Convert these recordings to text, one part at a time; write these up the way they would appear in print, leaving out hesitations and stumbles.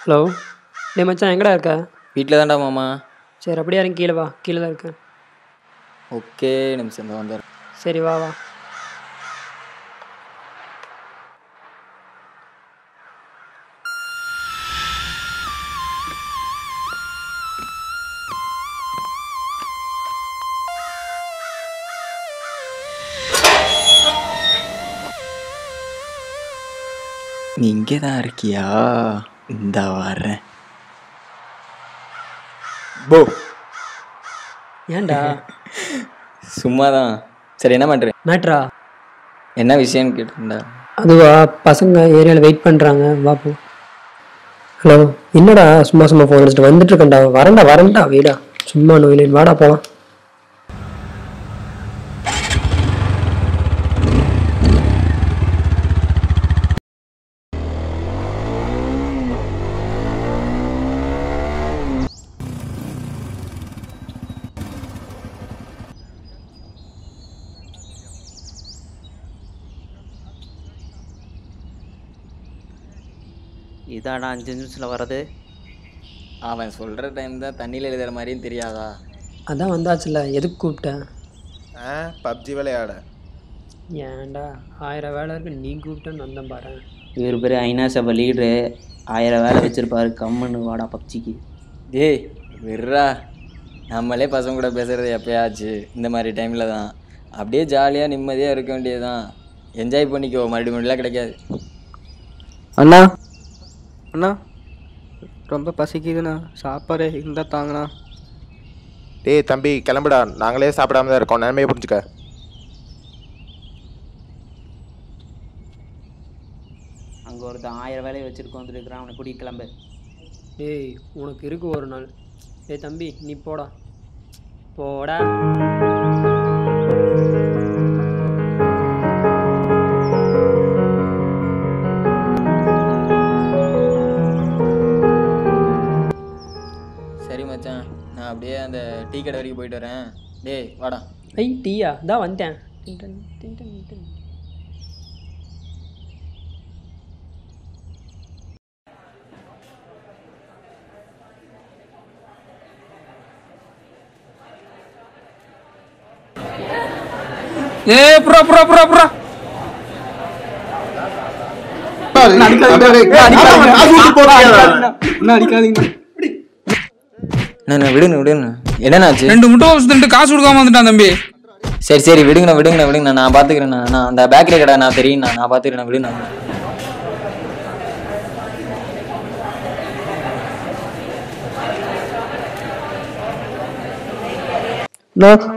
Hello. டேய் மச்சான், எங்கடா இருக்க? வீட்டில் தான்டா மாமா. சரி, அப்படியே இறங்கி கீழே வா. கீழே தான் இருக்கேன். ஓகே, நிமிஷம் தான் வந்துடுறேன். சரி, வா வா. நீ இங்கே தான் இருக்கியா? இந்த வரேன். போ. ஏன்டா? சும்மா தான். சரி, என்ன பண்ணுறேன்? மேட்ரா? என்ன விஷயம்னு கேட்டிருந்தா? அதுவா, பசங்க ஏரியாவில் வெயிட் பண்ணுறாங்க, வா போ. ஹலோ. என்னடா சும்மா சும்மா ஃபோன் அடிச்சுட்டு வந்துட்டு இருக்கேன்டா. வரேன்டா வீடா. சும்மா நோயில் வாடா போகலாம். இதாடா 5 நிமிஷத்தில் வர்றது. அவன் சொல்கிற டைம் தான் தண்ணியில் எழுதுகிற மாதிரியும் தெரியாதா? அதான் வந்தாச்சுல்ல, எதுக்கு கூப்பிட்டேன்? பப்ஜி விளையாட. ஏன்டா 1000 வேலை இருக்கு, நீ கூப்பிட்டேன்னு வந்தேன் பாரு. இவர் பேர் ஐநா சபை லீடரு, 1000 வேலை வச்சுருப்பாரு. கம்முன்னு வாடா பப்ஜிக்கு. டேய் விட்றா. நம்மளே பசங்க கூட பேசுகிறது எப்பயாச்சு இந்த மாதிரி டைமில் தான். அப்படியே ஜாலியாக நிம்மதியாக இருக்க வேண்டியது தான். என்ஜாய் பண்ணிக்கோ, மறுபடியும் கிடைக்காது. அண்ணா அண்ணா, ரொம்ப பசிக்குதுண்ணா, சாப்பாடு இருந்தால் தாங்கண்ணா. டேய் தம்பி, கிளம்புடா. நாங்களே சாப்பிடாம தான் இருக்கோம், நிலைமையை புரிஞ்சுக்க. அங்கே ஒருத்தன் 1000 வேலையை வச்சுருக்கோம் வந்துருக்குறான், அவனை கூட்டிகிட்டு கிளம்பு. ஏய், உனக்கு இருக்கு ஒரு நாள். ஏய் தம்பி, நீ போடா போடா. சரி மச்சான், நான் அப்படியே அந்த டீ கடை வரைக்கும் போயிட்டு வரேன். டேய் வாடா. ஐய், டீயா? தான் வந்துட்டேன். புறா புறா புறா புறா விடுங்க. என்னன்னாச்சு? 2 முட்டை வச்சுட்டு காசு கொடுக்காம வந்துட்டான் தம்பி. சரி விடுங்கண்ணா. நான் பார்த்துக்கிறேண்ணா. நான் அந்த பேக்கரி கடை நான் தெரியும்ண்ணா, நான் பார்த்துக்கிறேன். விடுண்ணா.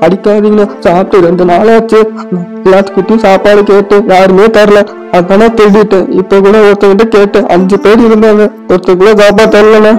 அடிக்காதீங்கண்ணா, சாப்பிட்டு 2 நாளாச்சு. எல்லாத்துக்கிட்டையும் சாப்பாடு கேட்டு யாருமே தரல. அதானே தேடிட்டேன். இப்ப கூட ஒருத்தவங்கிட்ட கேட்டு 5 பேர் இருந்தாங்க, ஒருத்தர் கூட சாப்பாடு தரலண்ணா.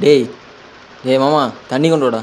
டேய் மாமா, தண்ணி கொண்டு வாடா.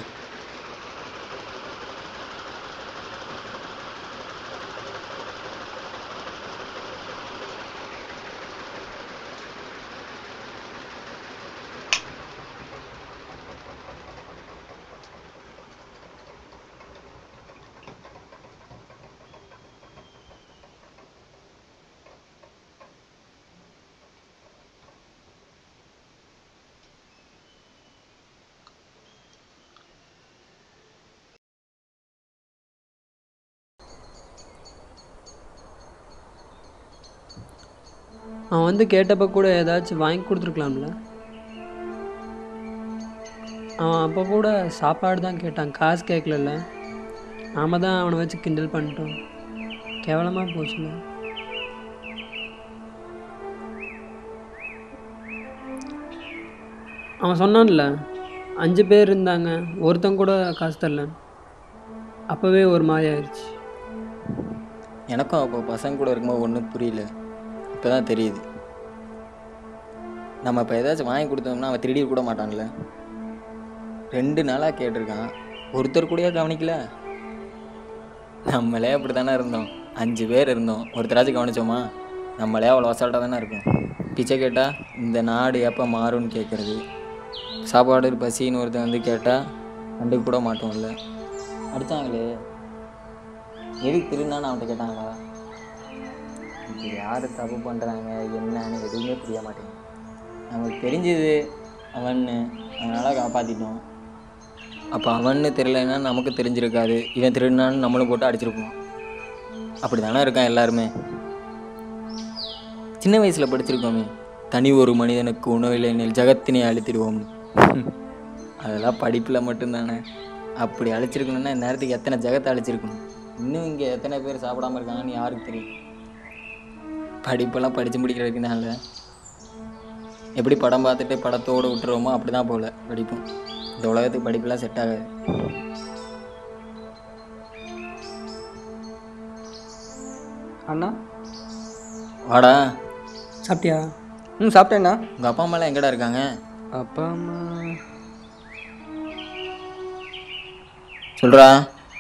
அவன் வந்து கேட்டப்போ கூட ஏதாச்சும் வாங்கி கொடுத்துருக்கலாம்ல. அவன் அப்போ கூட சாப்பாடு தான் கேட்டான், காசு கேட்கல. நாம தான் அவனை வச்சு கிண்டல் பண்ணிட்டோம். கேவலமாக போச்சுல. அவன் சொன்னான்ல, 5 பேர் இருந்தாங்க, ஒருத்தங்க கூட காசு தரல. அப்போவே ஒரு மாதிரி ஆயிடுச்சு. எனக்கும் அப்போ பசங்க கூட இருக்கும்போது ஒன்றும் புரியல. இப்போ தான் தெரியுது. நம்ம இப்போ ஏதாச்சும் வாங்கி கொடுத்தோம்னா அவன் திருடி கூட மாட்டான்ல. 2 நாளாக கேட்டிருக்கான், ஒருத்தர் கூடயே கவனிக்கல. நம்மளே அப்படி தானே இருந்தோம். 5 பேர் இருந்தோம், ஒருத்தராச்சும் கவனிச்சோமா? நம்மளே அவ்வளோ அசால்ட்டாக தானே இருக்கும். பிச்சை கேட்டால் இந்த நாடு எப்போ மாறும்னு கேட்குறது. சாப்பாடு பசின்னு ஒருத்தன் வந்து கேட்டால் கண்டுக்க கூட மாட்டோம்ல. அடித்தாங்களே, எதுக்கு திருநான்னு அவன்கிட்ட கேட்டாங்களா? இப்போ யார் தப்பு பண்ணுறாங்க என்னன்னு எதுவுமே புரிய மாட்டேங்குது. நமக்கு தெரிஞ்சது அவன்னு, அதனால் காப்பாற்றிட்டோம். அப்போ அவன்னு தெரியலன்னா நமக்கு தெரிஞ்சிருக்காது. இவன் திருடினான்னு நம்மளும் போட்டு அடிச்சிருப்போம். அப்படி தானே இருக்கான் எல்லாருமே. சின்ன வயசில் படிச்சிருக்கோமே, தனி ஒரு மனிதனுக்கு உணவில்லைனில் ஜகத்தினை அழித்திடுவோம்னு. அதெல்லாம் படிப்பில் மட்டும்தானே. அப்படி அழிச்சிருக்கணும்னா இந்த நேரத்துக்கு எத்தனை ஜகத்தை அழிச்சிருக்கணும். இன்னும் இங்கே எத்தனை பேர் சாப்பிடாமல் இருக்காங்கன்னு யாருக்கு தெரியும்? படிப்பெல்லாம் படித்து முடிக்கிறதுக்கு தான் இல்லை. எப்படி படம் பார்த்துட்டு படத்தோடு விட்டுருவோமோ அப்படி தான் போகல படிப்பும். இந்த உலகத்துக்கு படிப்பெல்லாம் செட் ஆகாது. அண்ணா வாடா. சாப்பிட்டியா? சாப்பிட்டேண்ணா. உங்கள் அப்பா அம்மாலாம் எங்கடா இருக்காங்க? அப்பா அம்மா சொல்கிறா.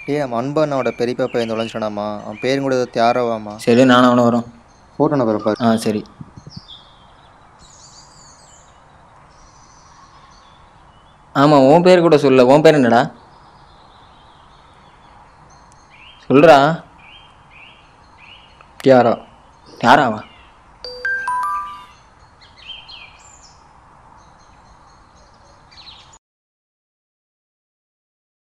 நம்ம அன்பு அண்ணாவோட பெரியப்பா பையன் தொலைஞ்சிட்டானாமா. அவன் பேரும் கூட தியாரவாமா. சரி, நானும் அவனை வரோம். ஃபோட்டோ நம்பர் பாரு. சரி. ஆமாம், உன் பேர் கூட சொல்ல. உன் பேர் என்னடா? சொல்கிறா. தியாரா. யாராவா?